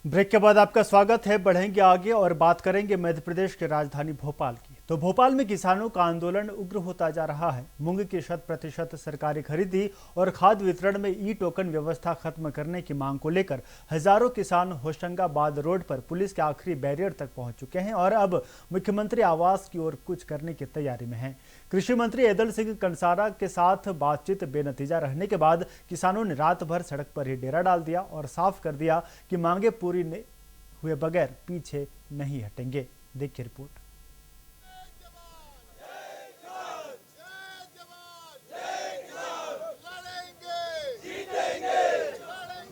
Break के बाद आपका स्वागत है। बढ़ेंगे आगे और बात करेंगे मध्य प्रदेश की राजधानी भोपाल की। तो भोपाल में किसानों का आंदोलन उग्र होता जा रहा है। मूंग की 100% सरकारी खरीदी और खाद वितरण में ई टोकन व्यवस्था खत्म करने की मांग को लेकर हजारों किसान होशंगाबाद रोड पर पुलिस के आखिरी बैरियर तक पहुंच चुके हैं और अब मुख्यमंत्री आवास की ओर कुछ करने की तैयारी में हैं। कृषि मंत्री ऐदल सिंह कंसारा के साथ बातचीत बेनतीजा रहने के बाद किसानों ने रात भर सड़क पर ही डेरा डाल दिया और साफ कर दिया कि मांगे पूरी हुए बगैर पीछे नहीं हटेंगे। देखिए रिपोर्ट।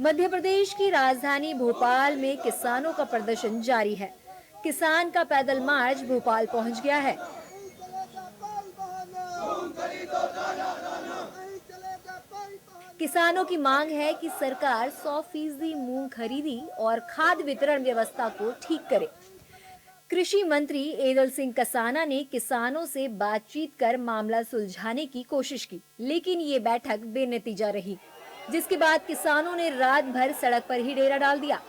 मध्य प्रदेश की राजधानी भोपाल में किसानों का प्रदर्शन जारी है। किसान का पैदल मार्च भोपाल पहुंच गया है। किसानों की मांग है कि सरकार 100% मूंग खरीदी और खाद वितरण व्यवस्था को ठीक करे। कृषि मंत्री ऐदल सिंह कंसाना ने किसानों से बातचीत कर मामला सुलझाने की कोशिश की, लेकिन ये बैठक बेनतीजा रही, जिसके बाद किसानों ने रात भर सड़क पर ही डेरा डाल दिया।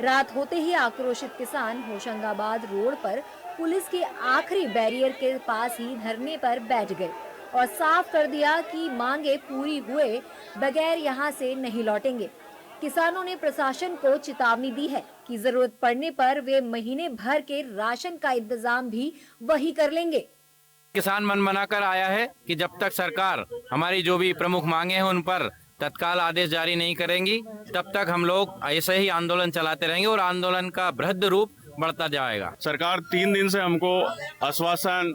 रात होते ही आक्रोशित किसान होशंगाबाद रोड पर पुलिस के आखिरी बैरियर के पास ही धरने पर बैठ गए और साफ कर दिया कि मांगे पूरी हुए बगैर यहां से नहीं लौटेंगे। किसानों ने प्रशासन को चेतावनी दी है कि जरूरत पड़ने पर वे महीने भर के राशन का इंतजाम भी वही कर लेंगे। किसान मन बनाकर आया है कि जब तक सरकार हमारी जो भी प्रमुख मांगे हैं उन पर तत्काल आदेश जारी नहीं करेंगी, तब तक हम लोग ऐसे ही आंदोलन चलाते रहेंगे और आंदोलन का बृहद रूप बढ़ता जाएगा। सरकार 3 दिन से हमको आश्वासन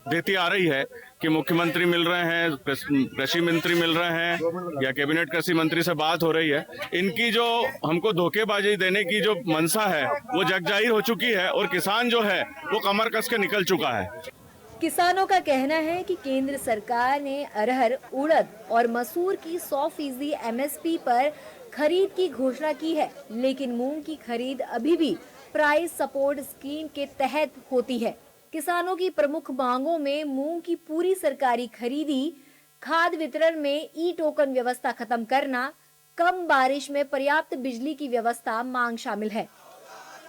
देती आ रही है कि मुख्यमंत्री मिल रहे हैं, कृषि मंत्री मिल रहे हैं या कैबिनेट कृषि मंत्री से बात हो रही है। इनकी जो हमको धोखेबाजी देने की जो मंशा है वो जगजाहिर हो चुकी है और किसान जो है वो कमर कस के निकल चुका है। किसानों का कहना है कि केंद्र सरकार ने अरहर, उड़द और मसूर की 100% MSP पर खरीद की घोषणा की है, लेकिन मूंग की खरीद अभी भी प्राइस सपोर्ट स्कीम के तहत होती है। किसानों की प्रमुख मांगों में मूंग की पूरी सरकारी खरीदी, खाद वितरण में ई टोकन व्यवस्था खत्म करना, कम बारिश में पर्याप्त बिजली की व्यवस्था मांग शामिल है।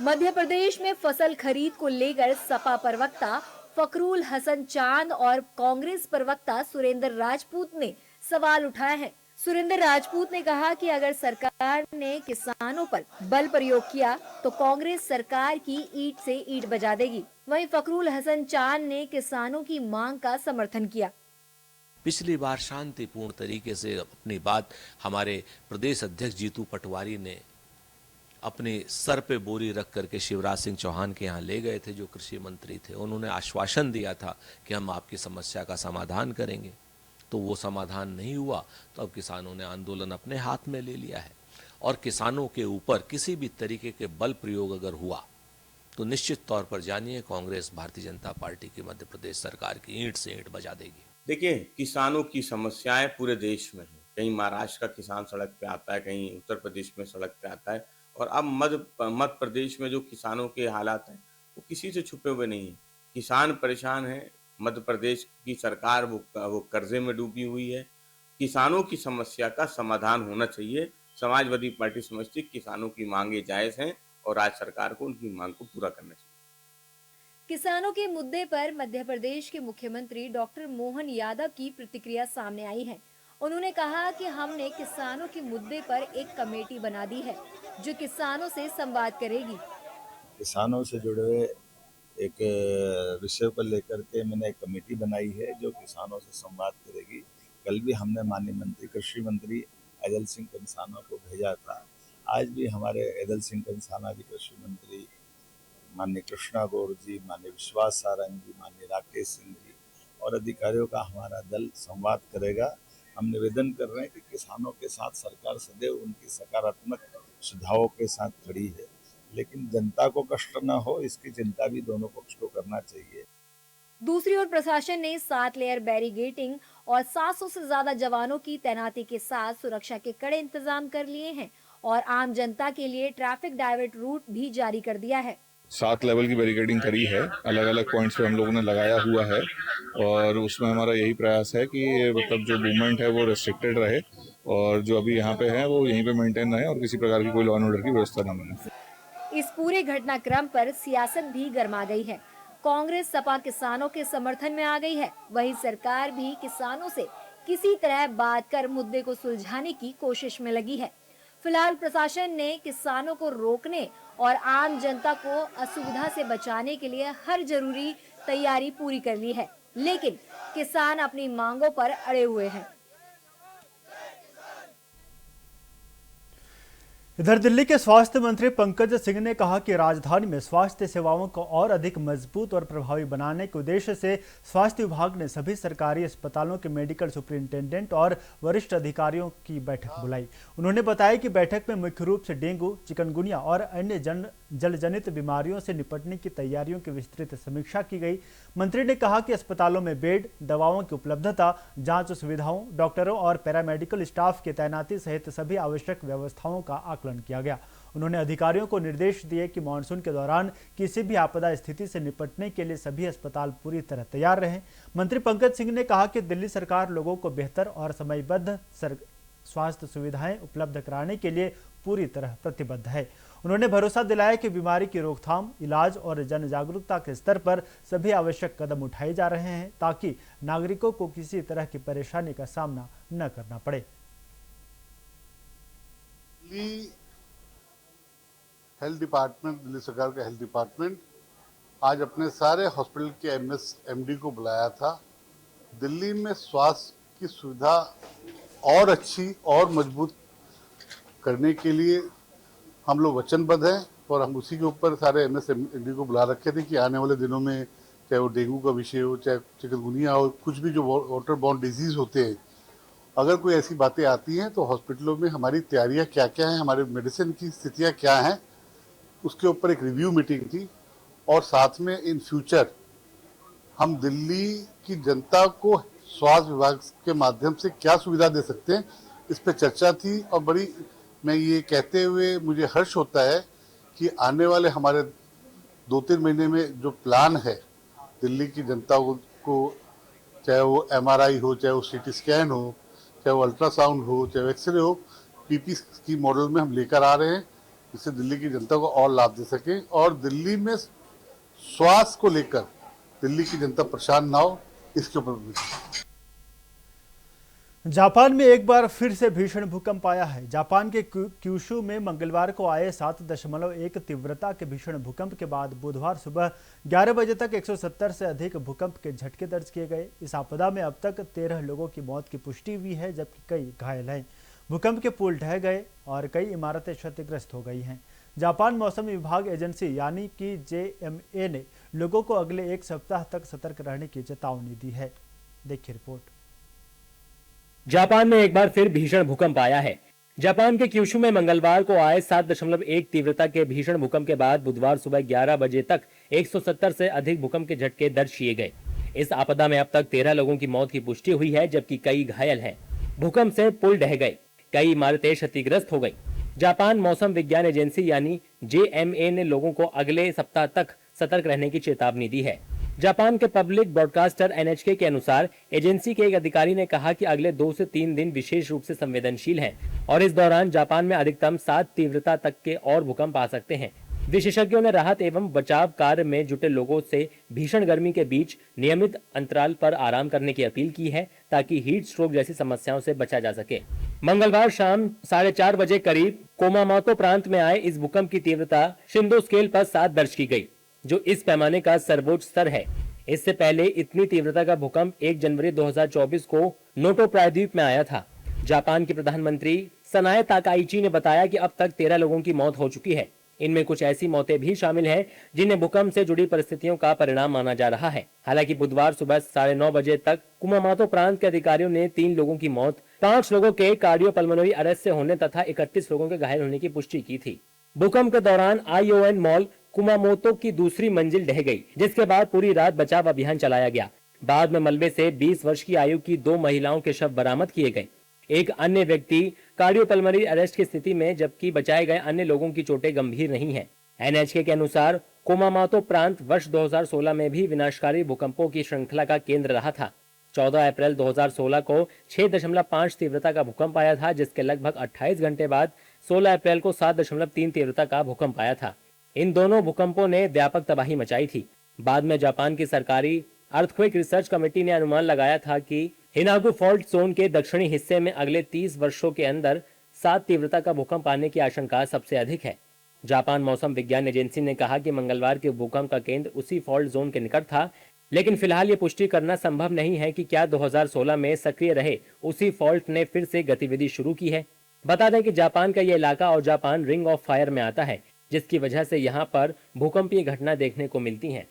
मध्य प्रदेश में फसल खरीद को लेकर सपा प्रवक्ता फकरुल हसन चांद और कांग्रेस प्रवक्ता सुरेंद्र राजपूत ने सवाल उठाए हैं। सुरेंद्र राजपूत ने कहा कि अगर सरकार ने किसानों पर बल प्रयोग किया तो कांग्रेस सरकार की ईंट से ईंट बजा देगी। वहीं फकरुल हसन चांद ने किसानों की मांग का समर्थन किया। पिछली बार शांतिपूर्ण तरीके से अपनी बात हमारे प्रदेश अध्यक्ष जीतू पटवारी ने अपने सर पे बोरी रख करके शिवराज सिंह चौहान के यहाँ ले गए थे, जो कृषि मंत्री थे। उन्होंने आश्वासन दिया था कि हम आपकी समस्या का समाधान करेंगे, तो वो समाधान नहीं हुआ। तो अब किसानों ने आंदोलन अपने हाथ में ले लिया है और किसानों के ऊपर किसी भी तरीके के बल प्रयोग अगर हुआ तो निश्चित तौर पर जानिए कांग्रेस भारतीय जनता पार्टी की मध्य प्रदेश सरकार की ईंट से ईंट बजा देगी। देखिए, किसानों की समस्याएं पूरे देश में है। कहीं महाराष्ट्र का किसान सड़क पे आता है, कहीं उत्तर प्रदेश में सड़क पे आता है, और अब मध्य प्रदेश में जो किसानों के हालात हैं वो किसी से छुपे हुए नहीं है। किसान परेशान है, मध्य प्रदेश की सरकार वो कर्जे में डूबी हुई है। किसानों की समस्या का समाधान होना चाहिए। समाजवादी पार्टी समझती किसानों की मांगे जायज हैं और राज्य सरकार को उनकी मांग को पूरा करना चाहिए। किसानों के मुद्दे पर मध्य प्रदेश के मुख्यमंत्री डॉक्टर मोहन यादव की प्रतिक्रिया सामने आई है। उन्होंने कहा कि हमने किसानों के मुद्दे पर एक कमेटी बना दी है जो किसानों से संवाद करेगी। किसानों से जुड़े हुए एक विषय को लेकर के मैंने एक कमेटी बनाई है जो किसानों से संवाद करेगी। कल भी हमने माननीय मंत्री कृषि मंत्री ऐदल सिंह कंसाना को भेजा था। आज भी हमारे ऐदल सिंह कंसाना जी, कृषि मंत्री माननीय कृष्णा गौर जी, माननीय विश्वास सारंग जी, माननीय राकेश सिंह जी और अधिकारियों का हमारा दल संवाद करेगा। हम निवेदन कर रहे हैं कि किसानों के साथ सरकार सदैव उनकी सकारात्मक सुझावों के साथ खड़ी है, लेकिन जनता को कष्ट न हो इसकी चिंता भी दोनों पक्ष को करना चाहिए। दूसरी ओर प्रशासन ने 7 लेयर बैरिगेटिंग और 700 से ज्यादा जवानों की तैनाती के साथ सुरक्षा के कड़े इंतजाम कर लिए हैं और आम जनता के लिए ट्रैफिक डाइवर्ट रूट भी जारी कर दिया है। 7 लेवल की बैरिकेडिंग करी है, अलग अलग पॉइंट्स पे हम लोगों ने लगाया हुआ है और उसमें हमारा यही प्रयास है कि मतलब जो मूवमेंट है वो रेस्ट्रिक्टेड रहे और जो अभी यहाँ पे है वो यहीं पे मेंटेन रहे और किसी प्रकार की कोई लॉ एंड ऑर्डर की व्यवस्था न बने। इस पूरे घटनाक्रम पर सियासत भी गर्मा गई है। कांग्रेस सपा किसानों के समर्थन में आ गई है, वहीं सरकार भी किसानों से किसी तरह बात कर मुद्दे को सुलझाने की कोशिश में लगी है। फिलहाल प्रशासन ने किसानों को रोकने और आम जनता को असुविधा से बचाने के लिए हर जरूरी तैयारी पूरी कर ली है, लेकिन किसान अपनी मांगों पर अड़े हुए हैं। इधर दिल्ली के स्वास्थ्य मंत्री पंकज सिंह ने कहा कि राजधानी में स्वास्थ्य सेवाओं को और अधिक मजबूत और प्रभावी बनाने के उद्देश्य से स्वास्थ्य विभाग ने सभी सरकारी अस्पतालों के मेडिकल सुपरिंटेंडेंट और वरिष्ठ अधिकारियों की बैठक बुलाई। उन्होंने बताया कि बैठक में मुख्य रूप से डेंगू, चिकनगुनिया और अन्य जलजनित बीमारियों से निपटने की तैयारियों की विस्तृत समीक्षा की गई। मंत्री ने कहा कि अस्पतालों में बेड, दवाओं की उपलब्धता, जांच सुविधाओं, डॉक्टरों और पैरामेडिकल स्टाफ की तैनाती सहित सभी आवश्यक व्यवस्थाओं का आकलन किया गया। उन्होंने अधिकारियों को निर्देश दिए कि मानसून के दौरान किसी भी आपदा स्थिति से निपटने के लिए सभी अस्पताल पूरी तरह तैयार रहें। मंत्री पंकज सिंह ने कहा कि दिल्ली सरकार लोगों को बेहतर और समयबद्ध स्वास्थ्य सुविधाएं उपलब्ध कराने के लिए पूरी तरह प्रतिबद्ध है। उन्होंने भरोसा दिलाया कि बीमारी की रोकथाम, इलाज और जन जागरूकता के स्तर पर सभी आवश्यक कदम उठाए जा रहे हैं ताकि नागरिकों को किसी तरह की परेशानी का सामना न करना पड़े। दिल्ली हेल्थ डिपार्टमेंट, दिल्ली सरकार का हेल्थ डिपार्टमेंट आज अपने सारे हॉस्पिटल के एमएस एमडी को बुलाया था। दिल्ली में स्वास्थ्य की सुविधा और अच्छी और मजबूत करने के लिए हम लोग वचनबद्ध हैं और हम उसी के ऊपर सारे एमएस एमडी को बुला रखे थे कि आने वाले दिनों में चाहे वो डेंगू का विषय हो, चाहे चिकनगुनिया हो, कुछ भी जो वाटर बॉर्न डिजीज होते हैं, अगर कोई ऐसी बातें आती हैं तो हॉस्पिटलों में हमारी तैयारियां क्या क्या हैं, हमारे मेडिसिन की स्थितियां क्या हैं, उसके ऊपर एक रिव्यू मीटिंग थी। और साथ में इन फ्यूचर हम दिल्ली की जनता को स्वास्थ्य विभाग के माध्यम से क्या सुविधा दे सकते हैं, इस पर चर्चा थी। और बड़ी मैं ये कहते हुए मुझे हर्ष होता है कि आने वाले हमारे 2-3 महीने में जो प्लान है दिल्ली की जनता को चाहे वो एमआरआई हो, चाहे वो सीटी स्कैन हो, चाहे वो अल्ट्रासाउंड हो, चाहे वो एक्सरे हो, पीपी की मॉडल में हम लेकर आ रहे हैं जिससे दिल्ली की जनता को और लाभ दे सके और दिल्ली में स्वास्थ्य को लेकर दिल्ली की जनता परेशान ना हो, इसके ऊपर। जापान में एक बार फिर से भीषण भूकंप आया है। जापान के क्यूशू में मंगलवार को आए 7.1 तीव्रता के भीषण भूकंप के बाद बुधवार सुबह 11 बजे तक 170 से अधिक भूकंप के झटके दर्ज किए गए। इस आपदा में अब तक 13 लोगों की मौत की पुष्टि हुई है, जबकि कई घायल हैं। भूकंप के पुल ढह गए और कई इमारतें क्षतिग्रस्त हो गई हैं। जापान मौसम विभाग एजेंसी यानी कि JMA ने लोगों को अगले एक सप्ताह तक सतर्क रहने की चेतावनी दी है। देखिए रिपोर्ट। जापान में एक बार फिर भीषण भूकंप आया है। जापान के क्यूशू में मंगलवार को आए 7.1 तीव्रता के भीषण भूकंप के बाद बुधवार सुबह 11 बजे तक 170 से अधिक भूकंप के झटके दर्ज किए गए। इस आपदा में अब तक 13 लोगों की मौत की पुष्टि हुई है, जबकि कई घायल हैं। भूकंप से पुल ढह गए, कई इमारतें क्षतिग्रस्त हो गई। जापान मौसम विज्ञान एजेंसी यानी JMA ने लोगों को अगले सप्ताह तक सतर्क रहने की चेतावनी दी है। जापान के पब्लिक ब्रॉडकास्टर NHK के अनुसार एजेंसी के एक अधिकारी ने कहा कि अगले 2 से 3 दिन विशेष रूप से संवेदनशील हैं और इस दौरान जापान में अधिकतम 7 तीव्रता तक के और भूकंप आ सकते हैं। विशेषज्ञों ने राहत एवं बचाव कार्य में जुटे लोगों से भीषण गर्मी के बीच नियमित अंतराल पर आराम करने की अपील की है ताकि हीट स्ट्रोक जैसी समस्याओं से बचा जा सके। मंगलवार शाम 4:30 बजे करीब कुमामोतो प्रांत में आए इस भूकंप की तीव्रता शिंदो स्केल पर 7 दर्ज की गई, जो इस पैमाने का सर्वोच्च स्तर है। इससे पहले इतनी तीव्रता का भूकंप 1 जनवरी 2024 को नोटो प्रायद्वीप में आया था। जापान के प्रधानमंत्री सनाए ताकाइची ने बताया कि अब तक 13 लोगों की मौत हो चुकी है। इनमें कुछ ऐसी मौतें भी शामिल हैं जिन्हें भूकंप से जुड़ी परिस्थितियों का परिणाम माना जा रहा है। हालांकि बुधवार सुबह 9:30 बजे तक कुमामोतो प्रांत के अधिकारियों ने 3 लोगों की मौत, 5 लोगों के कार्डियोपल्मोनरी अरेस्ट से होने तथा 31 लोगों के घायल होने की पुष्टि की थी। भूकंप के दौरान ION मॉल कुमामोतो की दूसरी मंजिल ढह गई, जिसके बाद पूरी रात बचाव अभियान चलाया गया। बाद में मलबे से 20 वर्ष की आयु की 2 महिलाओं के शव बरामद किए गए। एक अन्य व्यक्ति कार्डियोपल्मोनरी अरेस्ट की स्थिति में, जबकि बचाए गए अन्य लोगों की चोटें गंभीर नहीं हैं। NHK के अनुसार कुमामोतो प्रांत वर्ष 2016 में भी विनाशकारी भूकंपों की श्रृंखला का केंद्र रहा था। 14 अप्रैल 2016 को 6.5 तीव्रता का भूकंप आया था, जिसके लगभग 28 घंटे बाद 16 अप्रैल को 7.3 तीव्रता का भूकंप आया था। इन दोनों भूकंपों ने व्यापक तबाही मचाई थी। बाद में जापान की सरकारी अर्थक्वेक रिसर्च कमेटी ने अनुमान लगाया था कि हिनागु फॉल्ट जोन के दक्षिणी हिस्से में अगले 30 वर्षों के अंदर 7 तीव्रता का भूकंप आने की आशंका सबसे अधिक है। जापान मौसम विज्ञान एजेंसी ने कहा कि मंगलवार के भूकंप का केंद्र उसी फॉल्ट जोन के निकट था, लेकिन फिलहाल ये पुष्टि करना संभव नहीं है कि क्या 2016 में सक्रिय रहे उसी फॉल्ट ने फिर से गतिविधि शुरू की है। बता दें कि जापान का ये इलाका और जापान रिंग ऑफ फायर में आता है, जिसकी वजह से यहाँ पर भूकंपीय घटना देखने को मिलती हैं।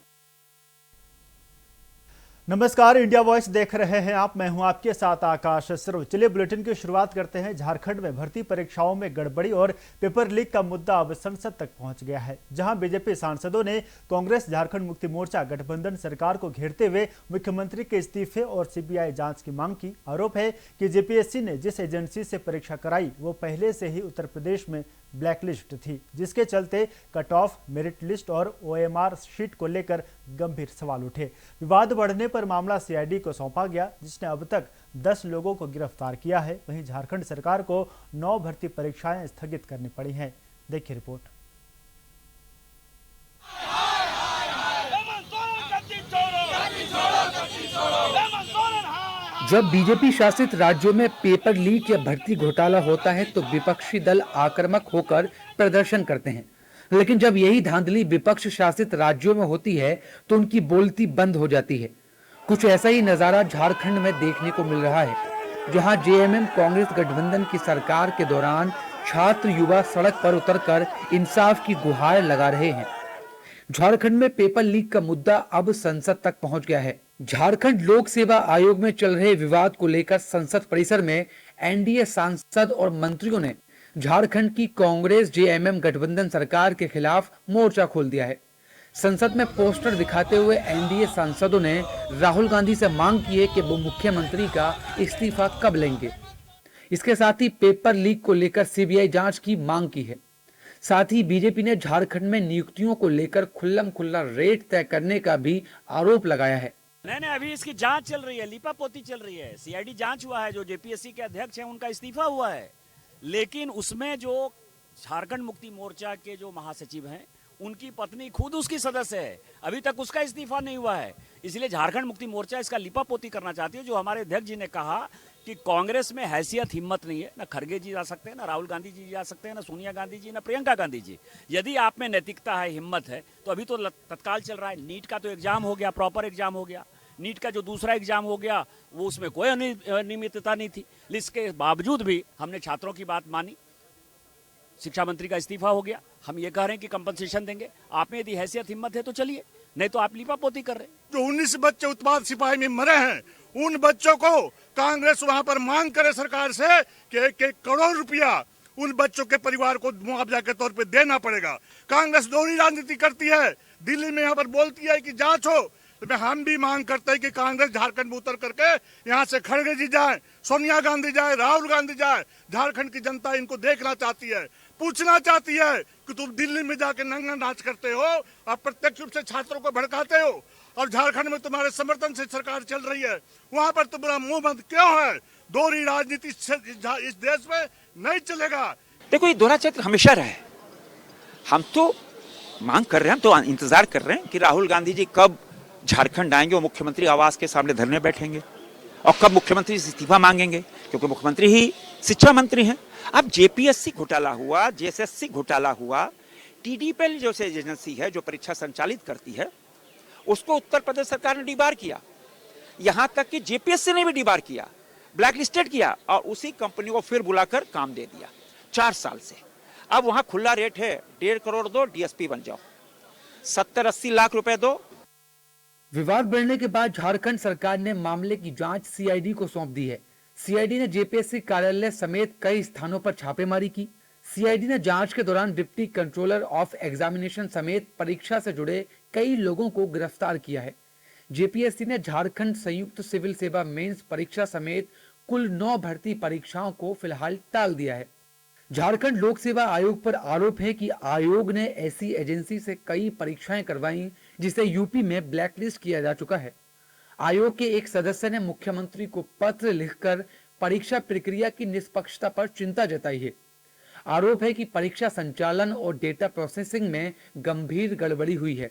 नमस्कार, इंडिया वॉइस देख रहे हैं आप। मैं हूं आपके साथ आकाश सर्व। चलिए बुलेटिन की शुरुआत करते हैं। झारखंड में भर्ती परीक्षाओं में गड़बड़ी और पेपर लीक का मुद्दा अब संसद तक पहुंच गया है, जहां बीजेपी सांसदों ने कांग्रेस झारखंड मुक्ति मोर्चा गठबंधन सरकार को घेरते हुए मुख्यमंत्री के इस्तीफे और सीबीआई जांच की मांग की। आरोप है कि जेपीएससी ने जिस एजेंसी से परीक्षा कराई वो पहले से ही उत्तर प्रदेश में ब्लैकलिस्ट थी, जिसके चलते कट ऑफ, मेरिट लिस्ट और ओएमआर शीट को लेकर गंभीर सवाल उठे। विवाद बढ़ने पर मामला सीआईडी को सौंपा गया, जिसने अब तक 10 लोगों को गिरफ्तार किया है। वहीं झारखंड सरकार को 9 भर्ती परीक्षाएं स्थगित करनी पड़ी हैं। देखिए रिपोर्ट। जब बीजेपी शासित राज्यों में पेपर लीक या भर्ती घोटाला होता है तो विपक्षी दल आक्रामक होकर प्रदर्शन करते हैं, लेकिन जब यही धांधली विपक्ष शासित राज्यों में होती है तो उनकी बोलती बंद हो जाती है। कुछ ऐसा ही नजारा झारखंड में देखने को मिल रहा है, जहां जेएमएम कांग्रेस गठबंधन की सरकार के दौरान छात्र युवा सड़क पर उतरकर इंसाफ की गुहार लगा रहे हैं। झारखंड में पेपर लीक का मुद्दा अब संसद तक पहुंच गया है। झारखंड लोक सेवा आयोग में चल रहे विवाद को लेकर संसद परिसर में एनडीए सांसद और मंत्रियों ने झारखंड की कांग्रेस जेएमएम गठबंधन सरकार के खिलाफ मोर्चा खोल दिया है। संसद में पोस्टर दिखाते हुए एनडीए सांसदों ने राहुल गांधी से मांग की है कि वो मुख्यमंत्री का इस्तीफा कब लेंगे। इसके साथ ही पेपर लीक को लेकर सीबीआई जांच की मांग की है। साथ ही बीजेपी ने झारखंड में नियुक्तियों को लेकर खुल्लम खुल्ला रेट तय करने का भी आरोप लगाया है। नहीं, अभी इसकी जांच चल रही है, लीपापोती चल रही है। सीआईडी जांच हुआ है, जो जेपीएससी के अध्यक्ष हैं उनका इस्तीफा हुआ है, लेकिन उसमें जो झारखंड मुक्ति मोर्चा के जो महासचिव हैं उनकी पत्नी खुद उसकी सदस्य है, अभी तक उसका इस्तीफा नहीं हुआ है। इसलिए झारखंड मुक्ति मोर्चा इसका लिपापोती करना चाहती है। जो हमारे अध्यक्ष जी ने कहा कि कांग्रेस में हैसियत हिम्मत नहीं है, ना खड़गे जी जा सकते हैं, ना राहुल गांधी जी जा सकते हैं, ना सोनिया गांधी जी, ना प्रियंका गांधी जी। यदि आप में नैतिकता है, हिम्मत है, तो अभी तो तत्काल चल रहा है। नीट का तो एग्जाम हो गया, प्रॉपर एग्जाम हो गया। नीट का जो दूसरा एग्जाम हो गया वो उसमें कोई अनियमितता नहीं थी। इसके बावजूद भी हमने छात्रों की बात मानी, शिक्षा मंत्री का इस्तीफा हो गया। हम ये कह रहे हैं कि कंपनसेशन देंगे। आप में यदि हैसियत हिम्मत है तो चलिए, नहीं तो आप लिपापोती कर रहे हैं। जो 19 बच्चे उत्पाद सिपाही में मरे हैं, उन बच्चों को कांग्रेस वहां पर मांग करे सरकार से कि 1 करोड़ रुपया उन बच्चों के परिवार को मुआवजा के तौर पे देना पड़ेगा। कांग्रेस दोहरी राजनीति करती है, दिल्ली में यहाँ पर बोलती है कि जांच हो, तो हम भी मांग करते हैं कि कांग्रेस झारखंड में उतर करके यहाँ से खड़गे जी जाए, सोनिया गांधी जाए, राहुल गांधी जाए। झारखंड की जनता इनको देखना चाहती है, पूछना चाहती है कि तुम दिल्ली में जाके नंगा नाच करते हो, आप प्रत्यक्ष रूप से छात्रों को भड़काते हो, और झारखंड में तुम्हारे समर्थन से सरकार चल रही है, वहां पर तुम्हारा मुंह बंद क्यों है? दोहरी राजनीति इस देश में नहीं चलेगा। देखो, ये दोहरा चरित्र हमेशा रहा है। हम तो मांग कर रहे हैं, हम तो इंतजार कर रहे हैं कि राहुल गांधी जी कब झारखंड आएंगे और मुख्यमंत्री आवास के सामने धरने बैठेंगे, और कब मुख्यमंत्री से इस्तीफा मांगेंगे, क्योंकि मुख्यमंत्री ही शिक्षा मंत्री हैं। अब जेपीएससी घोटाला हुआ, जेएसएससी घोटाला हुआ, टीडीपीएल जो एजेंसी है जो परीक्षा संचालित करती है, उसको उत्तर प्रदेश सरकार ने डिबार किया। यहां तक कि जेपीएससी ने भी डिबार किया, ब्लैक लिस्टेड किया, और उसी कंपनी को फिर बुलाकर काम दे दिया 4 साल से। अब वहां खुला रेट है, 1.5 करोड़ दो, डीएसपी बन जाओ, 70-80 लाख रुपए दो। विवाद बढ़ने के बाद झारखंड सरकार ने मामले की जांच सीआईडी को सौंप दी है। सीआईडी ने जेपीएससी कार्यालय समेत कई स्थानों पर छापेमारी की। सीआईडी ने जांच के दौरान डिप्टी कंट्रोलर ऑफ एग्जामिनेशन समेत परीक्षा से जुड़े कई लोगों को गिरफ्तार किया है। जेपीएससी ने झारखंड संयुक्त सिविल सेवा मेंस परीक्षा समेत कुल 9 भर्ती परीक्षाओं को फिलहाल टाल दिया है। झारखंड लोक सेवा आयोग पर आरोप है कि आयोग ने ऐसी एजेंसी से कई परीक्षाएं करवाई जिसे यूपी में ब्लैकलिस्ट किया जा चुका है। आयोग के एक सदस्य ने मुख्यमंत्री को पत्र लिखकर परीक्षा प्रक्रिया की निष्पक्षता पर चिंता जताई है। आरोप है कि परीक्षा संचालन और डेटा प्रोसेसिंग में गंभीर गड़बड़ी हुई है।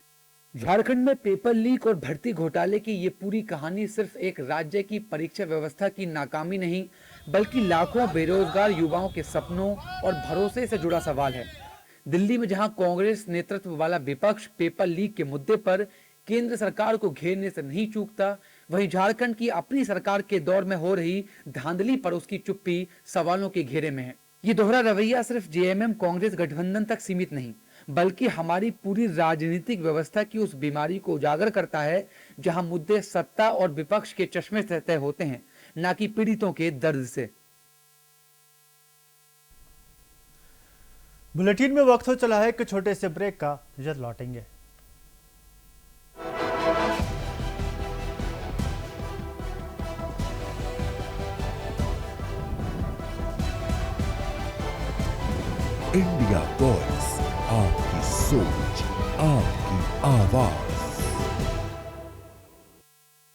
झारखंड में पेपर लीक और भर्ती घोटाले की ये पूरी कहानी सिर्फ एक राज्य की परीक्षा व्यवस्था की नाकामी नहीं, बल्कि लाखों बेरोजगार युवाओं के सपनों और भरोसे से जुड़ा सवाल है। दिल्ली में जहां कांग्रेस नेतृत्व वाला विपक्ष पेपर लीक के मुद्दे पर केंद्र सरकार को घेरने से नहीं चूकता, वहीं झारखंड की अपनी सरकार के दौर में हो रही धांधली पर उसकी चुप्पी सवालों के घेरे में है। ये दोहरा रवैया सिर्फ जेएमएम कांग्रेस गठबंधन तक सीमित नहीं, बल्कि हमारी पूरी राजनीतिक व्यवस्था की उस बीमारी को उजागर करता है जहां मुद्दे सत्ता और विपक्ष के चश्मे से तय होते हैं, न कि पीड़ितों के दर्द से। बुलेटिन में वक्त हो चला है एक छोटे से ब्रेक का, जल्द लौटेंगे। इंडिया वॉइस, आपकी सोच, आपकी आवाज।